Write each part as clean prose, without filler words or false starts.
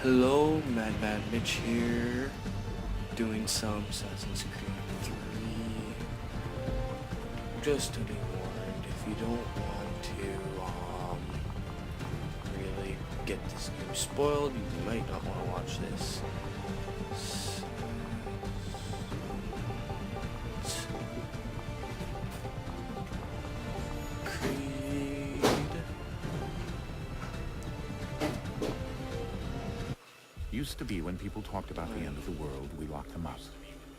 Hello, Mad Mitch here, doing some Assassin's Creed 3. Just to be warned, if you don't want to really get this game spoiled, you might not want to watch this. Used to be when people talked about the end of the world, we locked them up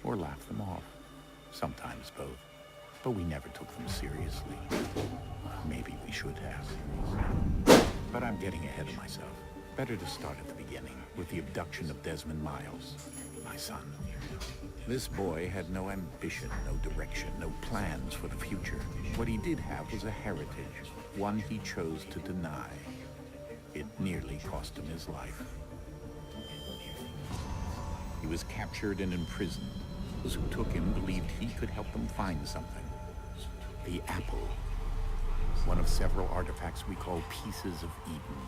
or laughed them off. Sometimes both. But we never took them seriously. Maybe we should have. But I'm getting ahead of myself. Better to start at the beginning with the abduction of Desmond Miles, my son. This boy had no ambition, no direction, no plans for the future. What he did have was a heritage, one he chose to deny. It nearly cost him his life. He was captured and imprisoned. Those who took him believed he could help them find something. The apple. One of several artifacts we call pieces of Eden.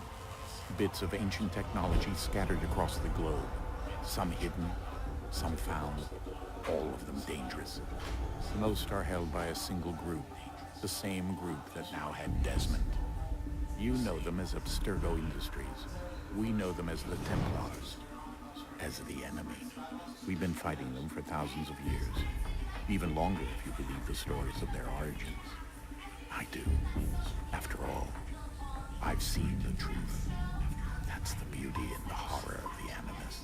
Bits of ancient technology scattered across the globe. Some hidden, some found, all of them dangerous. Most are held by a single group, the same group that now had Desmond. You know them as Abstergo Industries. We know them as the Templars. As the enemy. We've been fighting them for thousands of years. Even longer if you believe the stories of their origins. I do. After all, I've seen the truth. That's the beauty and the horror of the Animus.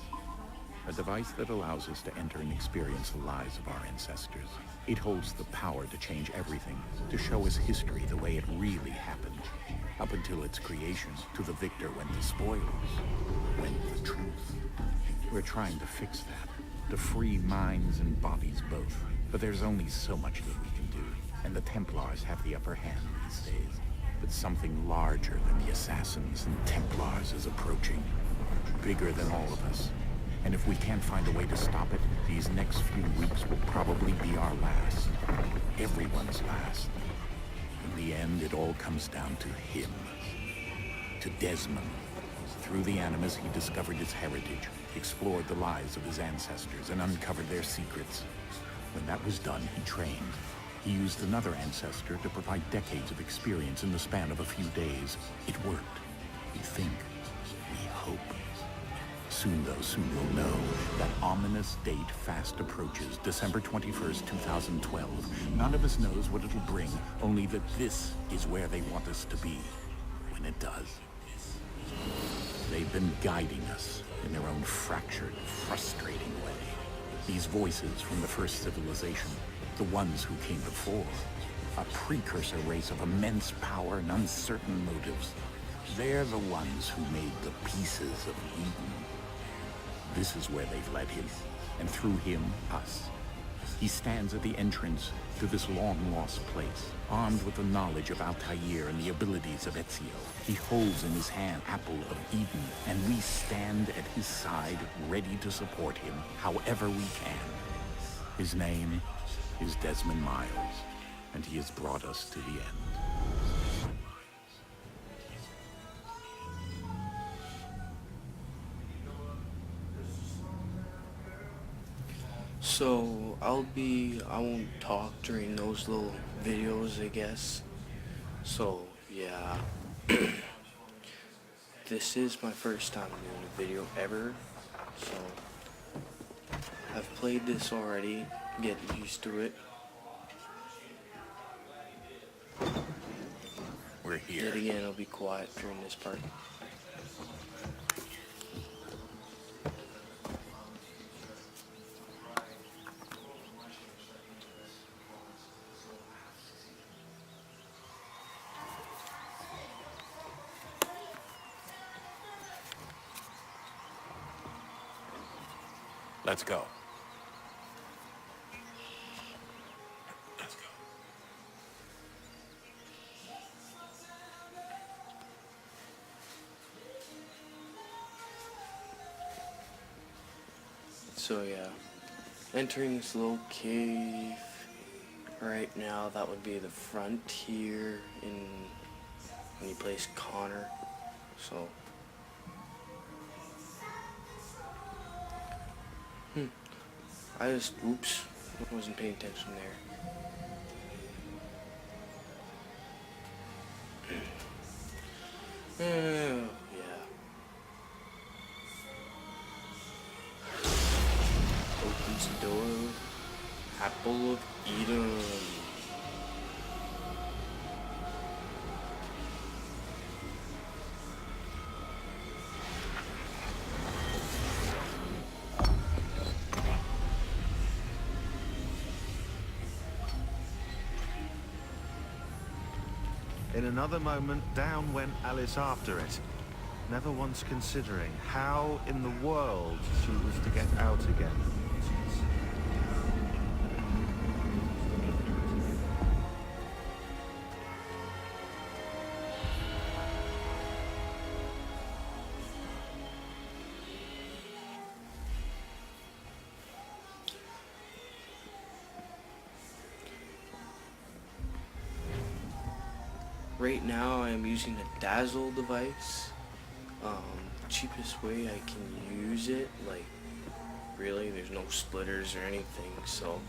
A device that allows us to enter and experience the lives of our ancestors. It holds the power to change everything, to show us history the way it really happened. Up until its creation, to the victor went the spoils, went the truth. We're trying to fix that, to free minds and bodies both. But there's only so much that we can do, and the Templars have the upper hand these days. But something larger than the Assassins and Templars is approaching, bigger than all of us. And if we can't find a way to stop it, these next few weeks will probably be our last. Everyone's last. In the end, it all comes down to him. To Desmond. Through the Animus, he discovered its heritage, explored the lives of his ancestors, and uncovered their secrets. When that was done, he trained. He used another ancestor to provide decades of experience in the span of a few days. It worked. We think. We hope. Soon we'll know. That ominous date fast approaches, December 21st, 2012. None of us knows what it'll bring, only that this is where they want us to be. When it does. They've been guiding us in their own fractured, frustrating way. These voices from the first civilization, the ones who came before, a precursor race of immense power and uncertain motives. They're the ones who made the pieces of Eden. This is where they've led him, and through him, us. He stands at the entrance to this long-lost place, armed with the knowledge of Altair and the abilities of Ezio. He holds in his hand Apple of Eden, and we stand at his side, ready to support him however we can. His name is Desmond Miles, and he has brought us to the end. So, I won't talk during those little videos, I guess. So, yeah. This is my first time doing a video ever. So, I've played this already. Get used to it. We're here. Yet again, I'll be quiet during this part. Let's go. So yeah, entering this little cave right now, that would be the frontier in when you place Connor. So I just, oops, wasn't paying attention there. Oh, yeah. Opens the door. Apple of Eden. In another moment, down went Alice after it, never once considering how in the world she was to get out again. Right now I'm using a Dazzle device. Cheapest way I can use it, like really there's no splitters or anything, so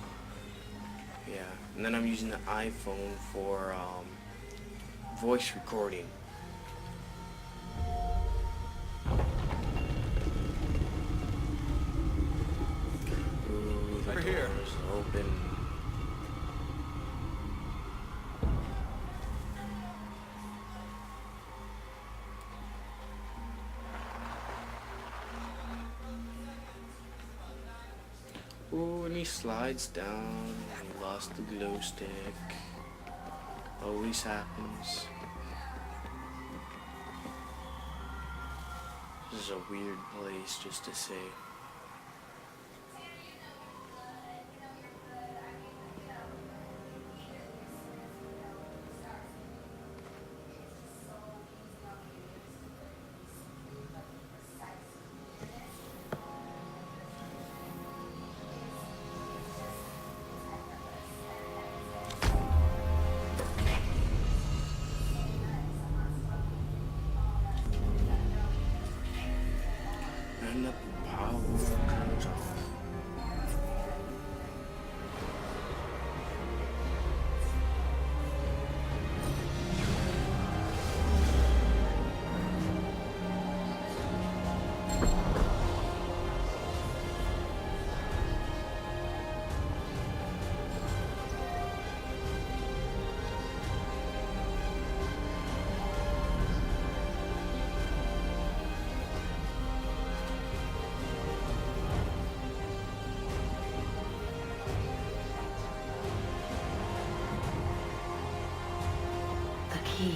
yeah. And then I'm using the iPhone for voice recording. Ooh, the Over here. door's open. Ooh, and he slides down and he lost the glow stick. Always happens. This is a weird place just to say. And the power turns off. The key.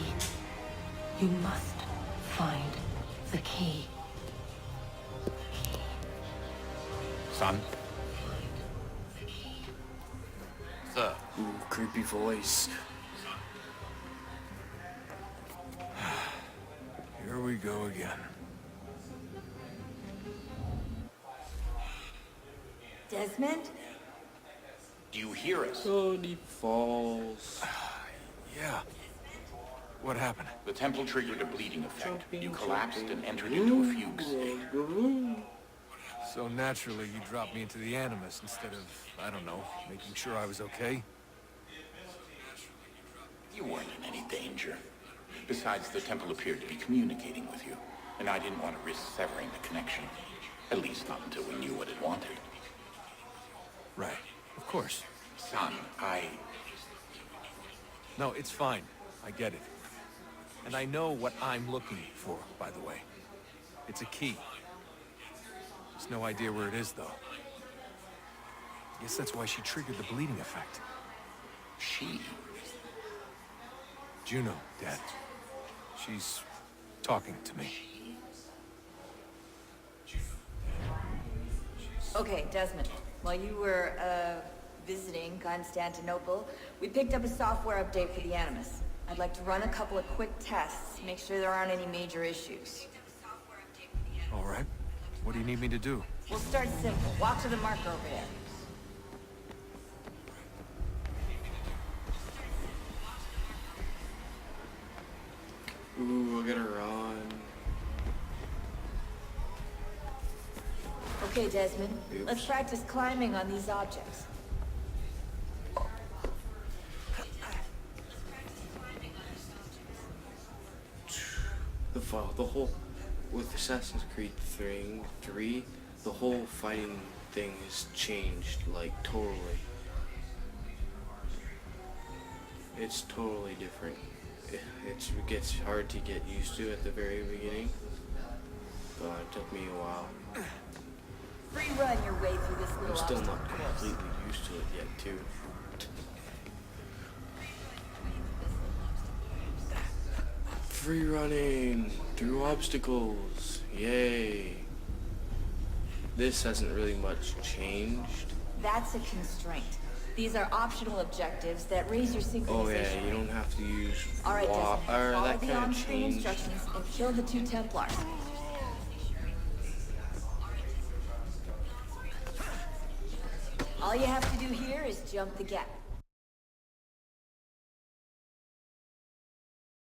You must find the key. Son? Sir. Ooh, creepy voice. Here we go again. Desmond? Do you hear us? Oh, and he falls. Yeah. What happened? The temple triggered a bleeding effect. You Jumping, collapsed jumping. and entered into a fugue state. So naturally, you dropped me into the Animus instead of, I don't know, making sure I was okay? You weren't in any danger. Besides, the temple appeared to be communicating with you, and I didn't want to risk severing the connection. At least not until we knew what it wanted. Right. Of course. Son, No, it's fine. I get it. And I know what I'm looking for, by the way. It's a key. There's no idea where it is, though. Guess that's why she triggered the bleeding effect. She? Juno, Dad. She's talking to me. Okay, Desmond. While you were, visiting Constantinople, we picked up a software update for the Animus. I'd like to run a couple of quick tests, make sure there aren't any major issues. All right. What do you need me to do? We'll start simple. Walk to the marker over there. Ooh, I gotta run. Okay, Desmond. Oops. Let's practice climbing on these objects. The whole with Assassin's Creed 3, the whole fighting thing has changed, like totally. It's totally different. It gets hard to get used to at the very beginning, but it took me a while. Free run your way through this I'm little still obstacle not course. completely used to it yet, too. Free running through obstacles, yay! This hasn't really much changed. That's a constraint. These are optional objectives that raise your synchronization. Oh yeah, you don't have to use All right, Desmond. Follow that the kind of on-screen changed. instructions and kill the 2 Templars. All you have to do here is jump the gap.